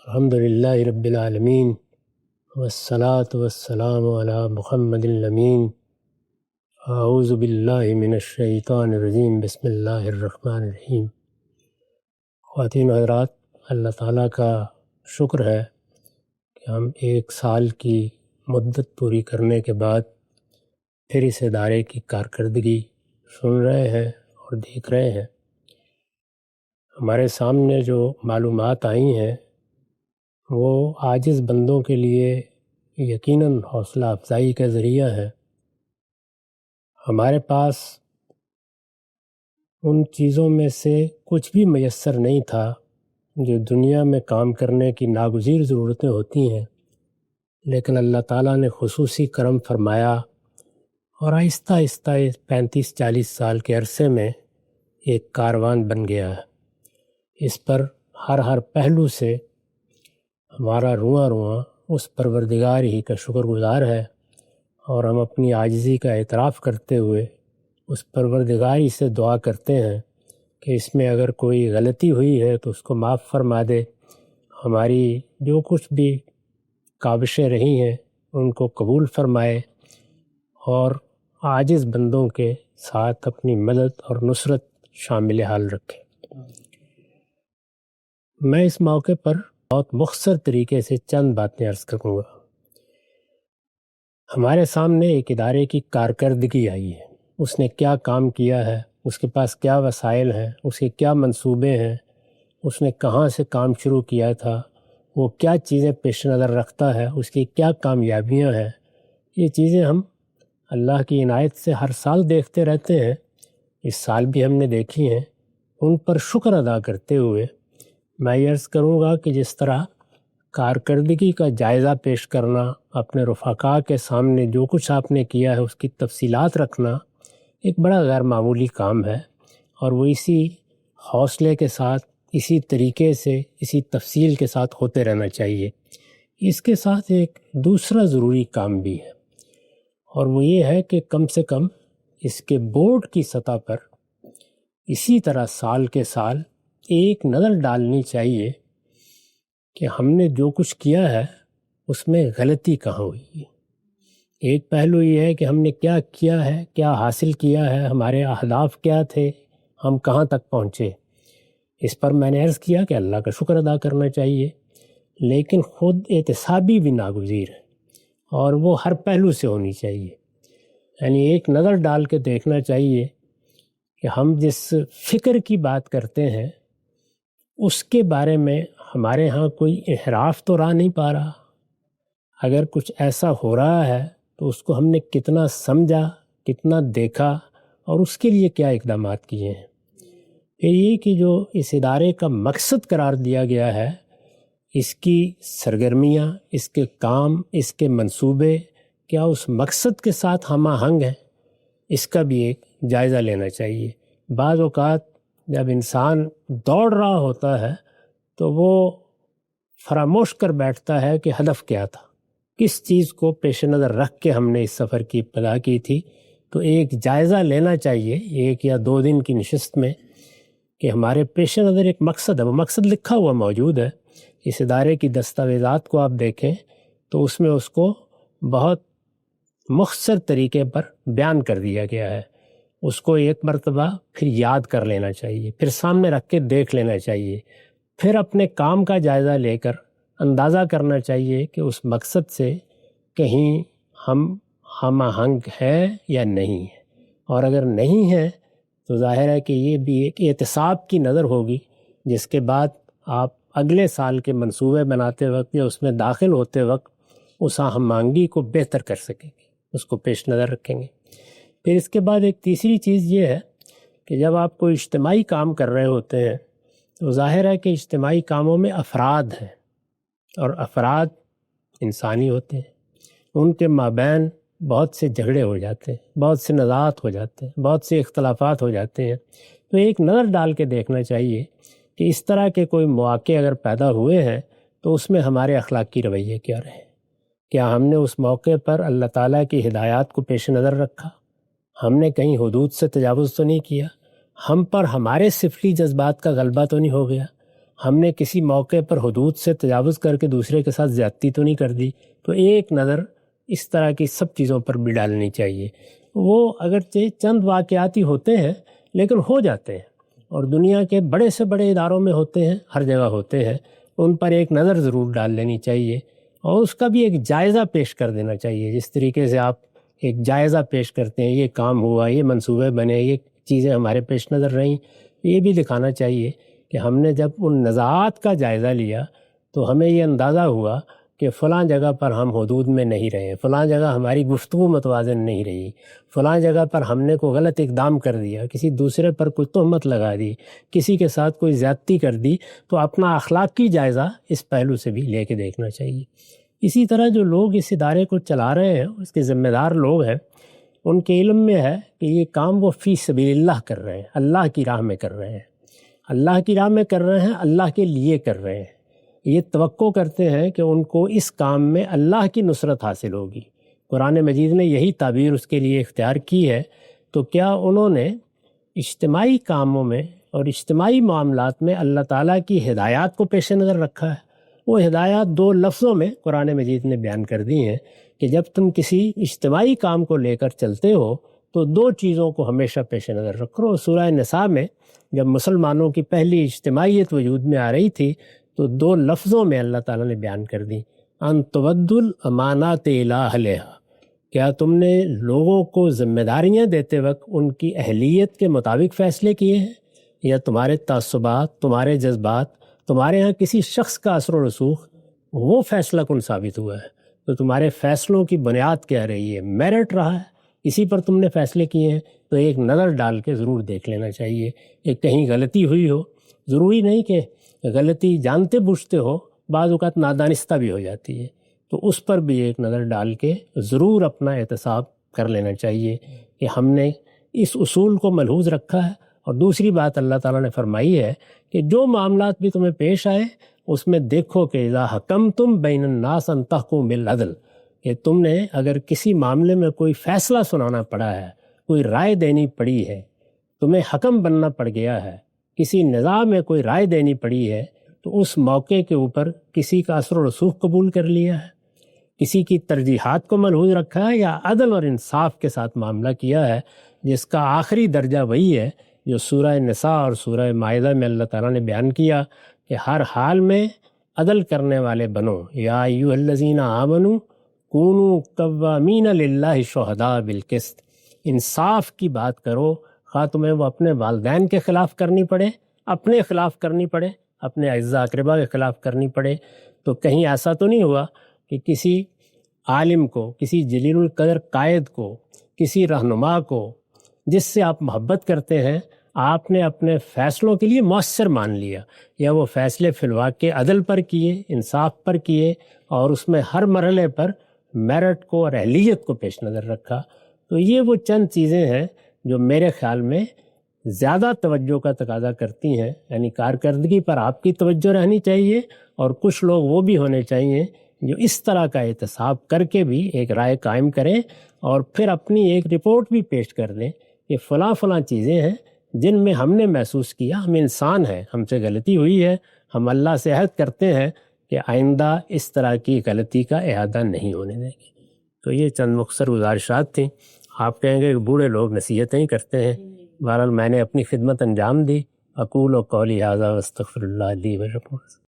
الحمد للہ رب العالمین والصلاة والسلام علی محمد الامین اعوذ باللہ من الشیطان الرجیم بسم اللہ الرحمن الرحیم۔ خواتین و حضرات، اللہ تعالیٰ کا شکر ہے کہ ہم 1 سال کی مدت پوری کرنے کے بعد پھر اس ادارے کی کارکردگی سن رہے ہیں اور دیکھ رہے ہیں۔ ہمارے سامنے جو معلومات آئی ہیں وہ عاجز بندوں کے لیے یقیناً حوصلہ افزائی کا ذریعہ ہے۔ ہمارے پاس ان چیزوں میں سے کچھ بھی میسر نہیں تھا جو دنیا میں کام کرنے کی ناگزیر ضرورتیں ہوتی ہیں، لیکن اللہ تعالیٰ نے خصوصی کرم فرمایا اور آہستہ آہستہ 35-40 سال کے عرصے میں ایک کاروان بن گیا ہے۔ اس پر ہر پہلو سے ہمارا رواں رواں اس پروردگار ہی کا شکر گزار ہے، اور ہم اپنی عاجزی کا اعتراف کرتے ہوئے اس پروردگار ہی سے دعا کرتے ہیں کہ اس میں اگر کوئی غلطی ہوئی ہے تو اس کو معاف فرما دے، ہماری جو کچھ بھی کاوشیں رہی ہیں ان کو قبول فرمائے، اور عاجز بندوں کے ساتھ اپنی مدد اور نصرت شامل حال رکھے۔ میں اس موقع پر بہت مختصر طریقے سے چند باتیں عرض کروں گا۔ ہمارے سامنے ایک ادارے کی کارکردگی آئی ہے، اس نے کیا کام کیا ہے، اس کے پاس کیا وسائل ہیں، اس کے کیا منصوبے ہیں، اس نے کہاں سے کام شروع کیا تھا، وہ کیا چیزیں پیش نظر رکھتا ہے، اس کی کیا کامیابیاں ہیں۔ یہ چیزیں ہم اللہ کی عنایت سے ہر سال دیکھتے رہتے ہیں، اس سال بھی ہم نے دیکھی ہیں۔ ان پر شکر ادا کرتے ہوئے میں یہ عرض کروں گا کہ جس طرح کارکردگی کا جائزہ پیش کرنا، اپنے رفقاء کے سامنے جو کچھ آپ نے کیا ہے اس کی تفصیلات رکھنا ایک بڑا غیر معمولی کام ہے، اور وہ اسی حوصلے کے ساتھ، اسی طریقے سے، اسی تفصیل کے ساتھ ہوتے رہنا چاہیے۔ اس کے ساتھ ایک دوسرا ضروری کام بھی ہے، اور وہ یہ ہے کہ کم سے کم اس کے بورڈ کی سطح پر اسی طرح سال کے سال ایک نظر ڈالنی چاہیے کہ ہم نے جو کچھ کیا ہے اس میں غلطی کہاں ہوئی ہے۔ ایک پہلو یہ ہے کہ ہم نے کیا کیا ہے، کیا حاصل کیا ہے، ہمارے اہداف کیا تھے، ہم کہاں تک پہنچے۔ اس پر میں نے عرض کیا کہ اللہ کا شکر ادا کرنا چاہیے، لیکن خود احتسابی بھی ناگزیر ہے، اور وہ ہر پہلو سے ہونی چاہیے۔ یعنی ایک نظر ڈال کے دیکھنا چاہیے کہ ہم جس فکر کی بات کرتے ہیں اس کے بارے میں ہمارے ہاں کوئی انحراف تو راہ نہیں پا رہا۔ اگر کچھ ایسا ہو رہا ہے تو اس کو ہم نے کتنا سمجھا، کتنا دیکھا، اور اس کے لیے کیا اقدامات کیے ہیں۔ پھر یہ کہ جو اس ادارے کا مقصد قرار دیا گیا ہے، اس کی سرگرمیاں، اس کے کام، اس کے منصوبے کیا اس مقصد کے ساتھ ہم آہنگ ہیں، اس کا بھی ایک جائزہ لینا چاہیے۔ بعض اوقات جب انسان دوڑ رہا ہوتا ہے تو وہ فراموش کر بیٹھتا ہے کہ ہدف کیا تھا، کس چیز کو پیش نظر رکھ کے ہم نے اس سفر کی ابتدا کی تھی۔ تو ایک جائزہ لینا چاہیے 1 یا 2 دن کی نشست میں کہ ہمارے پیش نظر ایک مقصد ہے، وہ مقصد لکھا ہوا موجود ہے۔ اس ادارے کی دستاویزات کو آپ دیکھیں تو اس میں اس کو بہت مختصر طریقے پر بیان کر دیا گیا ہے۔ اس کو ایک مرتبہ پھر یاد کر لینا چاہیے، پھر سامنے رکھ کے دیکھ لینا چاہیے، پھر اپنے کام کا جائزہ لے کر اندازہ کرنا چاہیے کہ اس مقصد سے کہیں ہم آہنگ ہے یا نہیں ہے، اور اگر نہیں ہے تو ظاہر ہے کہ یہ بھی ایک احتساب کی نظر ہوگی، جس کے بعد آپ اگلے سال کے منصوبے بناتے وقت یا اس میں داخل ہوتے وقت اس ہم آہنگی کو بہتر کر سکیں گے، اس کو پیش نظر رکھیں گے۔ پھر اس کے بعد ایک تیسری چیز یہ ہے کہ جب آپ کوئی اجتماعی کام کر رہے ہوتے ہیں تو ظاہر ہے کہ اجتماعی کاموں میں افراد ہیں، اور افراد انسانی ہوتے ہیں، ان کے مابین بہت سے جھگڑے ہو جاتے ہیں، بہت سے نزاعات ہو جاتے ہیں، بہت سے اختلافات ہو جاتے ہیں۔ تو ایک نظر ڈال کے دیکھنا چاہیے کہ اس طرح کے کوئی مواقع اگر پیدا ہوئے ہیں تو اس میں ہمارے اخلاقی رویے کیا رہے، کیا ہم نے اس موقع پر اللہ تعالیٰ کی ہدایات کو پیش نظر رکھا، ہم نے کہیں حدود سے تجاوز تو نہیں کیا، ہم پر ہمارے سفلی جذبات کا غلبہ تو نہیں ہو گیا۔ ہم نے کسی موقع پر حدود سے تجاوز کر کے دوسرے کے ساتھ زیادتی تو نہیں کر دی. تو ایک نظر اس طرح کی سب چیزوں پر بھی ڈالنی چاہیے. وہ اگرچہ چند واقعاتی ہوتے ہیں لیکن ہو جاتے ہیں، اور دنیا کے بڑے سے بڑے اداروں میں ہوتے ہیں، ہر جگہ ہوتے ہیں. ان پر ایک نظر ضرور ڈال لینی چاہیے، اور اس کا بھی ایک جائزہ پیش کر دینا چاہیے. جس طریقے سے آپ ایک جائزہ پیش کرتے ہیں، یہ کام ہوا، یہ منصوبے بنے، یہ چیزیں ہمارے پیش نظر رہیں، یہ بھی دکھانا چاہیے کہ ہم نے جب ان نزاعات کا جائزہ لیا تو ہمیں یہ اندازہ ہوا کہ فلاں جگہ پر ہم حدود میں نہیں رہے، فلاں جگہ ہماری گفتگو متوازن نہیں رہی، فلاں جگہ پر ہم نے کوئی غلط اقدام کر دیا، کسی دوسرے پر کوئی تہمت لگا دی، کسی کے ساتھ کوئی زیادتی کر دی، تو اپنا اخلاقی جائزہ اس پہلو سے بھی لے کے دیکھنا چاہیے. اسی طرح جو لوگ اس ادارے کو چلا رہے ہیں، اس کے ذمہ دار لوگ ہیں، ان کے علم میں ہے کہ یہ کام وہ فی سبیل اللہ کر رہے ہیں، اللہ کی راہ میں کر رہے ہیں، اللہ کی راہ میں کر رہے ہیں، اللہ کے لیے کر رہے ہیں. یہ توقع کرتے ہیں کہ ان کو اس کام میں اللہ کی نصرت حاصل ہوگی. قرآن مجید نے یہی تعبیر اس کے لیے اختیار کی ہے. تو کیا انہوں نے اجتماعی کاموں میں اور اجتماعی معاملات میں اللہ تعالیٰ کی ہدایات کو پیش نظر رکھا ہے؟ وہ ہدایات دو لفظوں میں قرآن مجید نے بیان کر دی ہیں کہ جب تم کسی اجتماعی کام کو لے کر چلتے ہو تو دو چیزوں کو ہمیشہ پیش نظر رکھو. سورہ نساء میں جب مسلمانوں کی پہلی اجتماعیت وجود میں آ رہی تھی تو دو لفظوں میں اللہ تعالیٰ نے بیان کر دی، ان تودوا الامانات الی اہلہا. کیا تم نے لوگوں کو ذمہ داریاں دیتے وقت ان کی اہلیت کے مطابق فیصلے کیے ہیں، یا تمہارے تعصبات، تمہارے جذبات، تمہارے ہاں کسی شخص کا اثر و رسوخ وہ فیصلہ کن ثابت ہوا ہے؟ تو تمہارے فیصلوں کی بنیاد کیا رہی ہے؟ میرٹ رہا ہے، اسی پر تم نے فیصلے کیے ہیں؟ تو ایک نظر ڈال کے ضرور دیکھ لینا چاہیے کہ کہیں غلطی ہوئی ہو. ضروری نہیں کہ غلطی جانتے بوجھتے ہو، بعض اوقات نادانستہ بھی ہو جاتی ہے، تو اس پر بھی ایک نظر ڈال کے ضرور اپنا احتساب کر لینا چاہیے کہ ہم نے اس اصول کو ملحوظ رکھا ہے. اور دوسری بات اللہ تعالیٰ نے فرمائی ہے کہ جو معاملات بھی تمہیں پیش آئے اس میں دیکھو کہ اذا حکمتم بین الناس ان تحکموا بالعدل، کہ تم نے اگر کسی معاملے میں کوئی فیصلہ سنانا پڑا ہے، کوئی رائے دینی پڑی ہے، تمہیں حکم بننا پڑ گیا ہے، کسی نظام میں کوئی رائے دینی پڑی ہے، تو اس موقع کے اوپر کسی کا اثر و رسوخ قبول کر لیا ہے، کسی کی ترجیحات کو ملحوظ رکھا ہے، یا عدل اور انصاف کے ساتھ معاملہ کیا ہے، جس کا آخری درجہ وہی ہے جو سورہ نساء اور سورہ مائدہ میں اللہ تعالیٰ نے بیان کیا کہ ہر حال میں عدل کرنے والے بنو. یا ایھا الذین آمنوا کونوا قوامین للہ شہداء بالقسط. انصاف کی بات کرو، خواہ تمہیں وہ اپنے والدین کے خلاف کرنی پڑے، اپنے خلاف کرنی پڑے، اپنے اعزاء اقربا کے خلاف کرنی پڑے. تو کہیں ایسا تو نہیں ہوا کہ کسی عالم کو، کسی جلیل القدر قائد کو، کسی رہنما کو جس سے آپ محبت کرتے ہیں، آپ نے اپنے فیصلوں کے لیے مؤثر مان لیا، یا وہ فیصلے فی الواقع عدل پر کیے، انصاف پر کیے، اور اس میں ہر مرحلے پر میرٹ کو اور اہلیت کو پیش نظر رکھا. تو یہ وہ چند چیزیں ہیں جو میرے خیال میں زیادہ توجہ کا تقاضا کرتی ہیں. یعنی کارکردگی پر آپ کی توجہ رہنی چاہیے، اور کچھ لوگ وہ بھی ہونے چاہیے جو اس طرح کا احتساب کر کے بھی ایک رائے قائم کریں، اور پھر اپنی ایک رپورٹ بھی پیش کر دیں کہ فلاں فلاں چیزیں ہیں جن میں ہم نے محسوس کیا، ہم انسان ہیں، ہم سے غلطی ہوئی ہے، ہم اللہ سے عہد کرتے ہیں کہ آئندہ اس طرح کی غلطی کا اعادہ نہیں ہونے دیں گے. تو یہ چند مختصر گزارشات تھیں. آپ کہیں گے کہ بوڑھے لوگ نصیحتیں ہی کرتے ہیں. بہرحال میں نے اپنی خدمت انجام دی. اقول و قولی ھذا واستغفر اللہ لی ولکم.